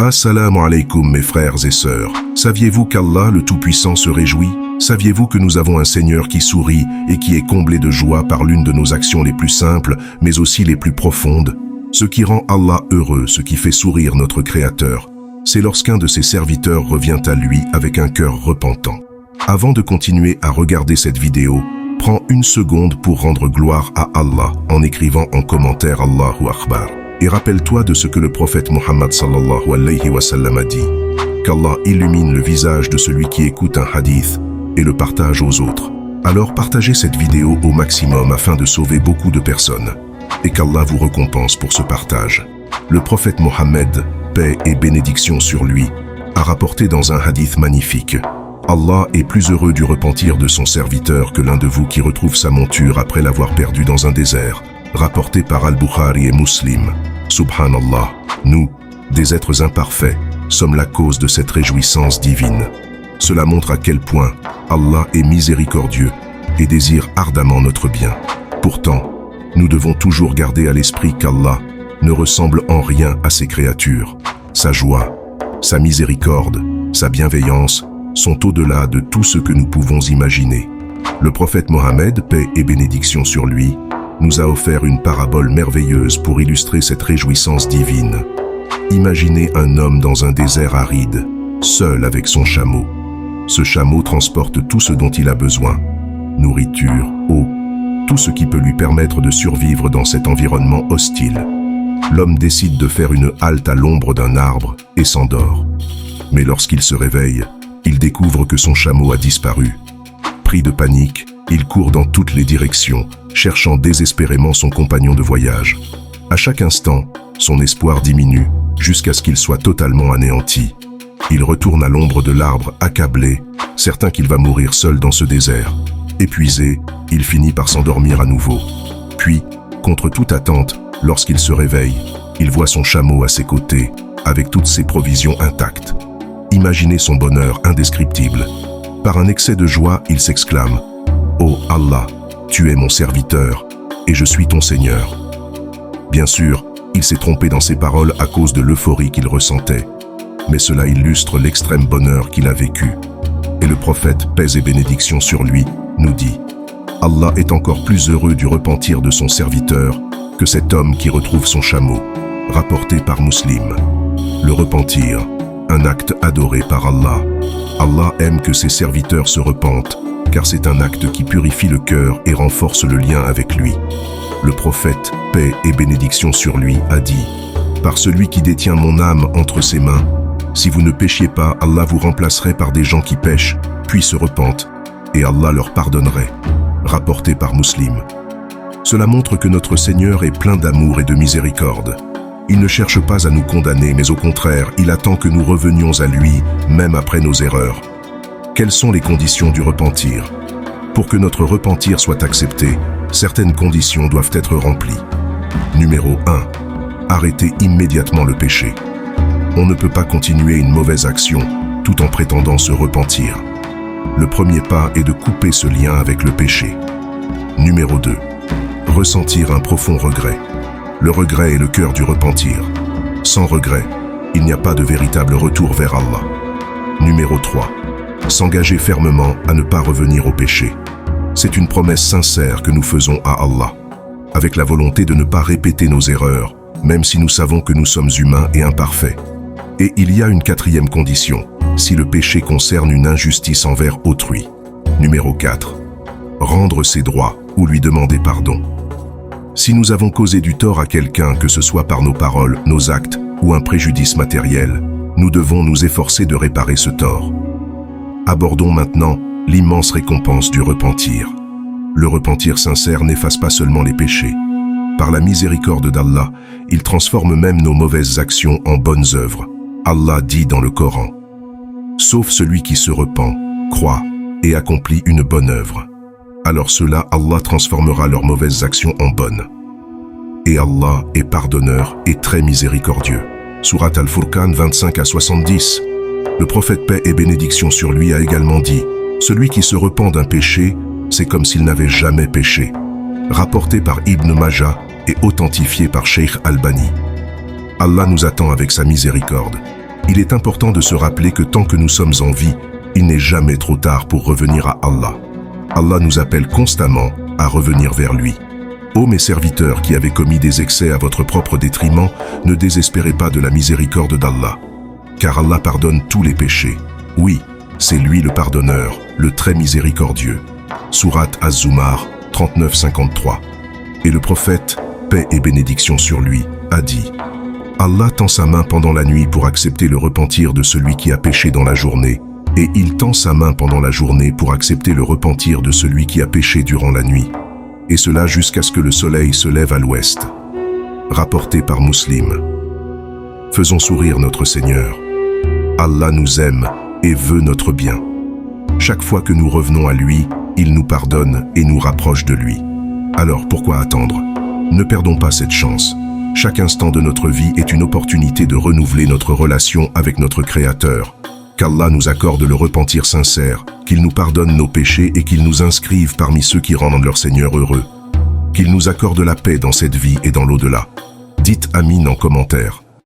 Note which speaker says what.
Speaker 1: Assalamu alaikum mes frères et sœurs. Saviez-vous qu'Allah le Tout-Puissant se réjouit? Saviez-vous que nous avons un Seigneur qui sourit et qui est comblé de joie par l'une de nos actions les plus simples, mais aussi les plus profondes? Ce qui rend Allah heureux, ce qui fait sourire notre Créateur, c'est lorsqu'un de ses serviteurs revient à lui avec un cœur repentant. Avant de continuer à regarder cette vidéo, prends une seconde pour rendre gloire à Allah en écrivant en commentaire Allahu Akbar. Et rappelle-toi de ce que le prophète Muhammad sallallahu alayhi wa sallam a dit, qu'Allah illumine le visage de celui qui écoute un hadith et le partage aux autres. Alors partagez cette vidéo au maximum afin de sauver beaucoup de personnes et qu'Allah vous récompense pour ce partage. Le prophète Mohammed, paix et bénédiction sur lui, a rapporté dans un hadith magnifique: Allah est plus heureux du repentir de son serviteur que l'un de vous qui retrouve sa monture après l'avoir perdue dans un désert. Rapporté par Al-Bukhari et Muslim. Subhanallah, nous, des êtres imparfaits, sommes la cause de cette réjouissance divine. Cela montre à quel point Allah est miséricordieux et désire ardemment notre bien. Pourtant, nous devons toujours garder à l'esprit qu'Allah ne ressemble en rien à ses créatures. Sa joie, sa miséricorde, sa bienveillance sont au-delà de tout ce que nous pouvons imaginer. Le prophète Mohammed, paix et bénédiction sur lui, nous a offert une parabole merveilleuse pour illustrer cette réjouissance divine. Imaginez un homme dans un désert aride, seul avec son chameau. Ce chameau transporte tout ce dont il a besoin: nourriture, eau, tout ce qui peut lui permettre de survivre dans cet environnement hostile. L'homme décide de faire une halte à l'ombre d'un arbre et s'endort. Mais lorsqu'il se réveille, il découvre que son chameau a disparu. Pris de panique, il court dans toutes les directions, cherchant désespérément son compagnon de voyage. À chaque instant, son espoir diminue, jusqu'à ce qu'il soit totalement anéanti. Il retourne à l'ombre de l'arbre, accablé, certain qu'il va mourir seul dans ce désert. Épuisé, il finit par s'endormir à nouveau. Puis, contre toute attente, lorsqu'il se réveille, il voit son chameau à ses côtés, avec toutes ses provisions intactes. Imaginez son bonheur indescriptible. Par un excès de joie, il s'exclame: « Oh Allah, tu es mon serviteur, et je suis ton Seigneur. » Bien sûr, il s'est trompé dans ses paroles à cause de l'euphorie qu'il ressentait, mais cela illustre l'extrême bonheur qu'il a vécu. Et le prophète, paix et bénédiction sur lui, nous dit: Allah est encore plus heureux du repentir de son serviteur que cet homme qui retrouve son chameau. Rapporté par Muslim. Le repentir, un acte adoré par Allah. Allah aime que ses serviteurs se repentent, car c'est un acte qui purifie le cœur et renforce le lien avec lui. Le prophète, paix et bénédiction sur lui, a dit: par celui qui détient mon âme entre ses mains, si vous ne péchiez pas, Allah vous remplacerait par des gens qui pêchent, puis se repentent, et Allah leur pardonnerait. Rapporté par Muslim. Cela montre que notre Seigneur est plein d'amour et de miséricorde. Il ne cherche pas à nous condamner, mais au contraire, il attend que nous revenions à lui, même après nos erreurs. Quelles sont les conditions du repentir? Pour que notre repentir soit accepté, certaines conditions doivent être remplies. Numéro 1. Arrêtez immédiatement le péché. On ne peut pas continuer une mauvaise action tout en prétendant se repentir. Le premier pas est de couper ce lien avec le péché. Numéro 2. Ressentir un profond regret. Le regret est le cœur du repentir. Sans regret, il n'y a pas de véritable retour vers Allah. Numéro 3. S'engager fermement à ne pas revenir au péché. C'est une promesse sincère que nous faisons à Allah, avec la volonté de ne pas répéter nos erreurs, même si nous savons que nous sommes humains et imparfaits. Et il y a une quatrième condition, si le péché concerne une injustice envers autrui. Numéro 4. Rendre ses droits ou lui demander pardon. Si nous avons causé du tort à quelqu'un, que ce soit par nos paroles, nos actes ou un préjudice matériel, nous devons nous efforcer de réparer ce tort. Abordons maintenant l'immense récompense du repentir. Le repentir sincère n'efface pas seulement les péchés. Par la miséricorde d'Allah, il transforme même nos mauvaises actions en bonnes œuvres. Allah dit dans le Coran: sauf celui qui se repent, croit et accomplit une bonne œuvre. Alors cela, Allah transformera leurs mauvaises actions en bonnes. Et Allah est pardonneur et très miséricordieux. Surat Al-Furqan 25 à 70. Le prophète, paix et bénédiction sur lui, a également dit: celui qui se repent d'un péché, c'est comme s'il n'avait jamais péché. Rapporté par Ibn Majah et authentifié par Cheikh Albani. Allah nous attend avec sa miséricorde. Il est important de se rappeler que tant que nous sommes en vie, il n'est jamais trop tard pour revenir à Allah. Allah nous appelle constamment à revenir vers lui. Ô mes serviteurs qui avez commis des excès à votre propre détriment, ne désespérez pas de la miséricorde d'Allah. Car Allah pardonne tous les péchés. Oui, c'est lui le pardonneur, le très miséricordieux. Sourate Az-Zumar 39-53. Et le prophète, paix et bénédiction sur lui, a dit: Allah tend sa main pendant la nuit pour accepter le repentir de celui qui a péché dans la journée, et il tend sa main pendant la journée pour accepter le repentir de celui qui a péché durant la nuit. Et cela jusqu'à ce que le soleil se lève à l'ouest. Rapporté par Muslim. Faisons sourire notre Seigneur. Allah nous aime et veut notre bien. Chaque fois que nous revenons à lui, il nous pardonne et nous rapproche de lui. Alors pourquoi attendre? Ne perdons pas cette chance. Chaque instant de notre vie est une opportunité de renouveler notre relation avec notre Créateur. Qu'Allah nous accorde le repentir sincère, qu'il nous pardonne nos péchés et qu'il nous inscrive parmi ceux qui rendent leur Seigneur heureux. Qu'il nous accorde la paix dans cette vie et dans l'au-delà. Dites Amin en commentaire.